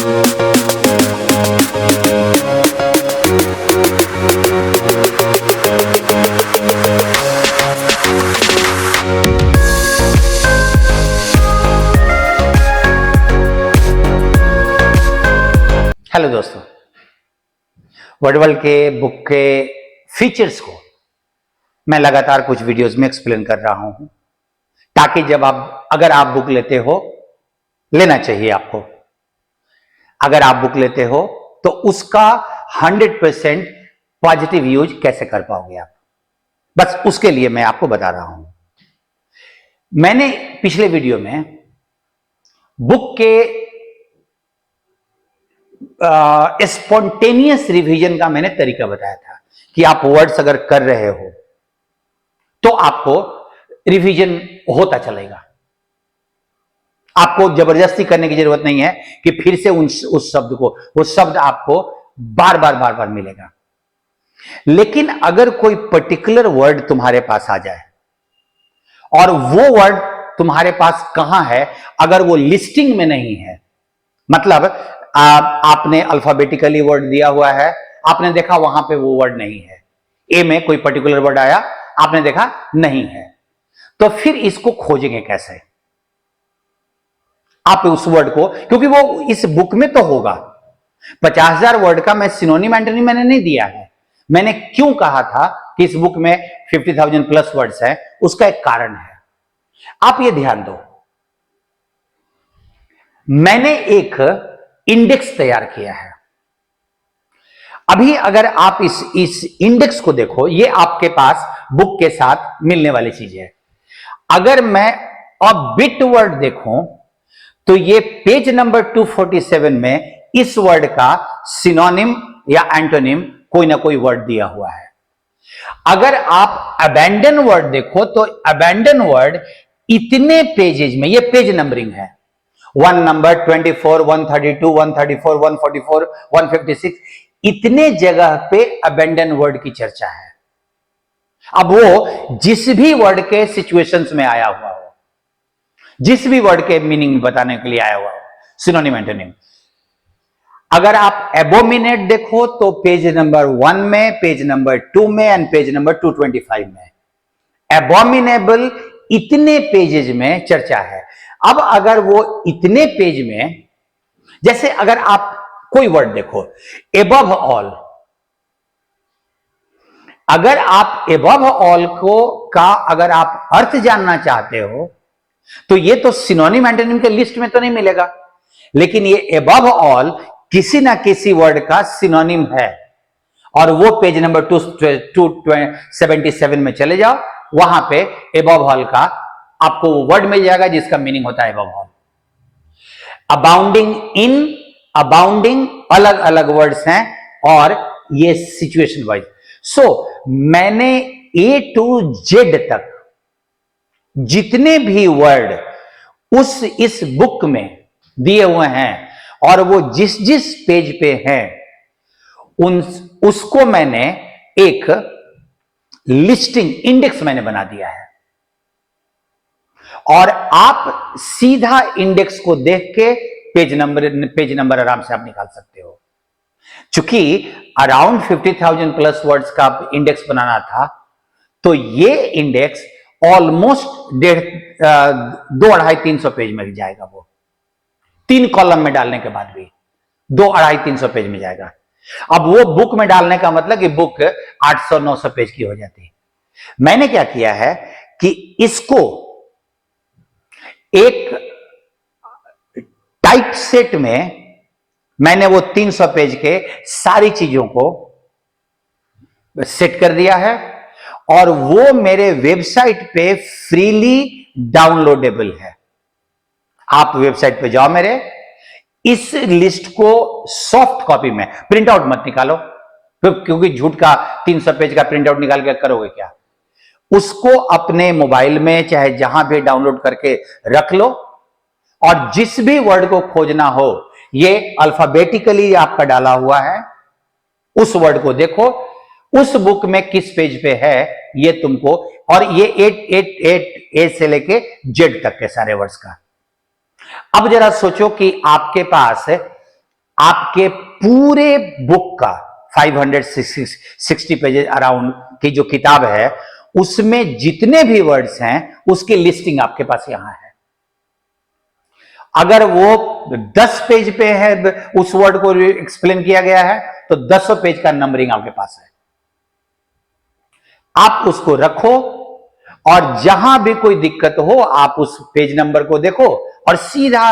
Hello दोस्तों, वर्डवर्ल्ड के book के फीचर्स को मैं लगातार कुछ वीडियोस में एक्सप्लेन कर रहा हूं, ताकि जब अगर आप बुक लेते हो, लेना चाहिए आपको, अगर आप बुक लेते हो तो उसका 100% पॉजिटिव यूज कैसे कर पाओगे आप, बस उसके लिए मैं आपको बता रहा हूं। मैंने पिछले वीडियो में बुक के स्पॉन्टेनियस रिवीजन का मैंने तरीका बताया था कि आप वर्ड्स अगर कर रहे हो तो आपको रिवीजन होता चलेगा, आपको जबरदस्ती करने की जरूरत नहीं है कि फिर से उस शब्द को, वो शब्द आपको बार बार मिलेगा। लेकिन अगर कोई पर्टिकुलर वर्ड तुम्हारे पास आ जाए और वो वर्ड तुम्हारे पास कहां है, अगर वो लिस्टिंग में नहीं है, मतलब आपने अल्फाबेटिकली वर्ड दिया हुआ है, आपने देखा वहां पे वो वर्ड नहीं है, ए में कोई पर्टिकुलर वर्ड आया, आपने देखा नहीं है, तो फिर इसको खोजेंगे कैसे आप उस वर्ड को, क्योंकि वो इस बुक में तो होगा। 50,000 वर्ड का मैं सिनोनिम एंटोनिम मैंने नहीं दिया है। मैंने क्यों कहा था कि इस बुक में 50,000 प्लस वर्ड्स है, उसका एक कारण है, आप ये ध्यान दो। मैंने एक इंडेक्स तैयार किया है। अभी अगर आप इस इंडेक्स को देखो, ये आपके पास बुक के साथ मिलने वाली चीज है। अगर मैं अब बिट वर्ड देखूं तो ये पेज नंबर 247 में इस वर्ड का सिनोनिम या एंटोनिम कोई ना कोई वर्ड दिया हुआ है। अगर आप अबैंडन वर्ड देखो तो अबैंडन वर्ड इतने पेजेज में, ये पेज नंबरिंग है, 1 नंबर 24, 132, 134, 144, 156, इतने जगह पे अबैंडन वर्ड की चर्चा है। अब वो जिस भी वर्ड के सिचुएशंस में आया हुआ हो, जिस भी वर्ड के मीनिंग बताने के लिए आया हुआ हो, सिनोनिम एंटोनिम। अगर आप एबोमिनेट देखो तो पेज नंबर 1 में, पेज नंबर 2 में एंड पेज नंबर 225 में एबोमिनेबल इतने पेजेज में चर्चा है। अब अगर वो इतने पेज में, जैसे अगर आप कोई वर्ड देखो एबव ऑल, अगर आप एबव ऑल का अगर आप अर्थ जानना चाहते हो तो ये तो सिनोनिम एंटोनिम के लिस्ट में तो नहीं मिलेगा, लेकिन ये एबव ऑल किसी ना किसी वर्ड का सिनोनिम है, और वो पेज नंबर 277 में चले जाओ, वहां पे एबव ऑल का आपको वो वर्ड मिल जाएगा जिसका मीनिंग होता है एबव ऑल। अबाउंडिंग इन, अबाउंडिंग अलग अलग वर्ड्स हैं और ये सिचुएशन वाइज। सो मैंने ए टू जेड तक जितने भी वर्ड इस बुक में दिए हुए हैं और वो जिस जिस पेज पे हैं, उसको मैंने एक लिस्टिंग इंडेक्स मैंने बना दिया है, और आप सीधा इंडेक्स को देख के पेज नंबर आराम से आप निकाल सकते हो। चूंकि अराउंड 50,000 प्लस वर्ड्स का इंडेक्स बनाना था, तो ये इंडेक्स ऑलमोस्ट 250-300 पेज में जाएगा। वो 3 कॉलम में डालने के बाद भी 250-300 पेज में जाएगा। अब वो बुक में डालने का मतलब कि बुक 800-900 पेज की हो जाती है। मैंने क्या किया है कि इसको एक टाइप सेट में मैंने वो 300 पेज के सारी चीजों को सेट कर दिया है, और वो मेरे वेबसाइट पे फ्रीली डाउनलोडेबल है। आप वेबसाइट पे जाओ मेरे, इस लिस्ट को सॉफ्ट कॉपी में, प्रिंट आउट मत निकालो, क्योंकि झूठ का 300 पेज का प्रिंट आउट निकाल के करोगे क्या। उसको अपने मोबाइल में चाहे जहां भी डाउनलोड करके रख लो, और जिस भी वर्ड को खोजना हो, ये अल्फाबेटिकली आपका डाला हुआ है, उस वर्ड को देखो, उस बुक में किस पेज पे है ये तुमको, और ये 888 ए से लेके जेड तक के सारे वर्ड्स का। अब जरा सोचो कि आपके पास आपके पूरे बुक का 560 पेजेस अराउंड की जो किताब है, उसमें जितने भी वर्ड्स हैं उसकी लिस्टिंग आपके पास यहां है। अगर वो 10 पेज पे है, उस वर्ड को एक्सप्लेन किया गया है, तो 10 पेज का नंबरिंग आपके पास है। आप उसको रखो और जहां भी कोई दिक्कत हो आप उस पेज नंबर को देखो और सीधा,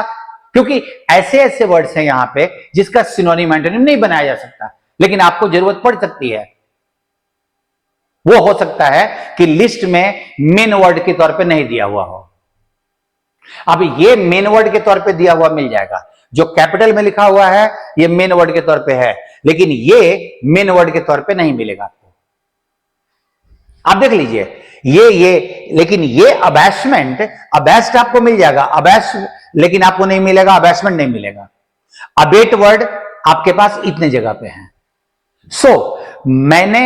क्योंकि ऐसे ऐसे वर्ड्स हैं यहां पे जिसका सिनोनिम एंटोनिम नहीं बनाया जा सकता, लेकिन आपको जरूरत पड़ सकती है। वो हो सकता है कि लिस्ट में मेन वर्ड के तौर पे नहीं दिया हुआ हो। अब ये मेन वर्ड के तौर पे दिया हुआ मिल जाएगा, जो कैपिटल में लिखा हुआ है ये मेन वर्ड के तौर पे है, लेकिन ये मेन वर्ड के तौर पे नहीं मिलेगा आपको। आप देख लीजिए ये लेकिन ये अबैसमेंट, अबैस्ट आपको मिल जाएगा, अबैस्ट लेकिन आपको नहीं मिलेगा, अबैसमेंट नहीं मिलेगा। अबेट वर्ड आपके पास इतने जगह पे हैं। मैंने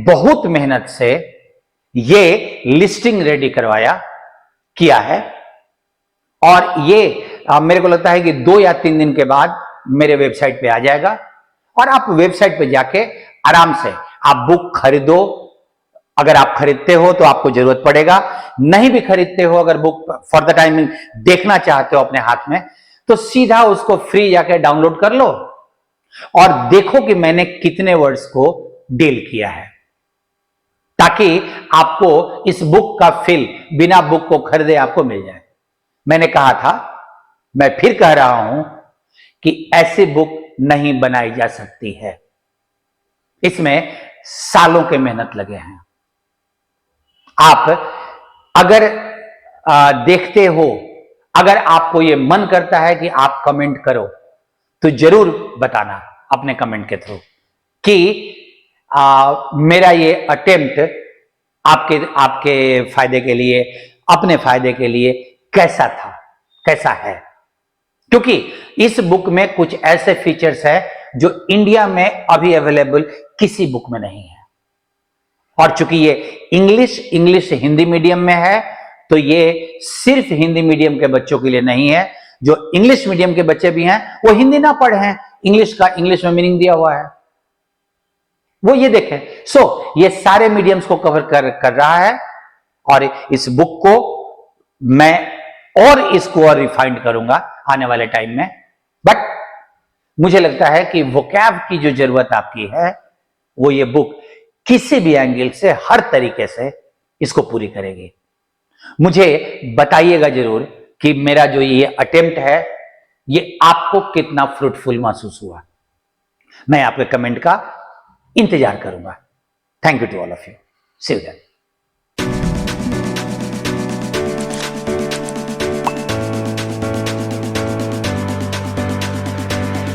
बहुत मेहनत से ये लिस्टिंग रेडी किया है और ये मेरे को लगता है कि 2 या 3 दिन के बाद मेरे वेबसाइट पे आ जाएगा और आप वेबसाइट पे जाके आराम से आप बुक खरीदो। अगर आप खरीदते हो तो आपको जरूरत पड़ेगा, नहीं भी खरीदते हो, अगर बुक फॉर द टाइमिंग देखना चाहते हो अपने हाथ में, तो सीधा उसको फ्री जाके डाउनलोड कर लो और देखो कि मैंने कितने वर्ड्स को डील किया है, ताकि आपको इस बुक का फील बिना बुक को खरीदे आपको मिल जाए। मैंने कहा था, मैं फिर कह रहा हूं कि ऐसी बुक नहीं बनाई जा सकती है, इसमें सालों के मेहनत लगे हैं। आप अगर देखते हो, अगर आपको यह मन करता है कि आप कमेंट करो, तो जरूर बताना अपने कमेंट के थ्रू कि मेरा ये अटेम्प्ट आपके आपके फायदे के लिए, अपने फायदे के लिए कैसा था, कैसा है। क्योंकि इस बुक में कुछ ऐसे फीचर्स है जो इंडिया में अभी अवेलेबल किसी बुक में नहीं है, और चूंकि ये इंग्लिश हिंदी मीडियम में है, तो ये सिर्फ हिंदी मीडियम के बच्चों के लिए नहीं है। जो इंग्लिश मीडियम के बच्चे भी हैं वो हिंदी ना पढ़े हैं, इंग्लिश का इंग्लिश में मीनिंग दिया हुआ है, वो ये देखें। ये सारे मीडियम्स को कवर कर रहा है और इस बुक को मैं और इसको और रिफाइंड करूंगा आने वाले टाइम में। बट मुझे लगता है कि वोकैब की जो जरूरत आपकी है, वो ये बुक किसी भी एंगल से, हर तरीके से इसको पूरी करेगी। मुझे बताइएगा जरूर कि मेरा जो ये अटेम्प्ट है ये आपको कितना फ्रूटफुल महसूस हुआ। मैं आपके कमेंट का इंतजार करूंगा। Thank you to all of you. See you then.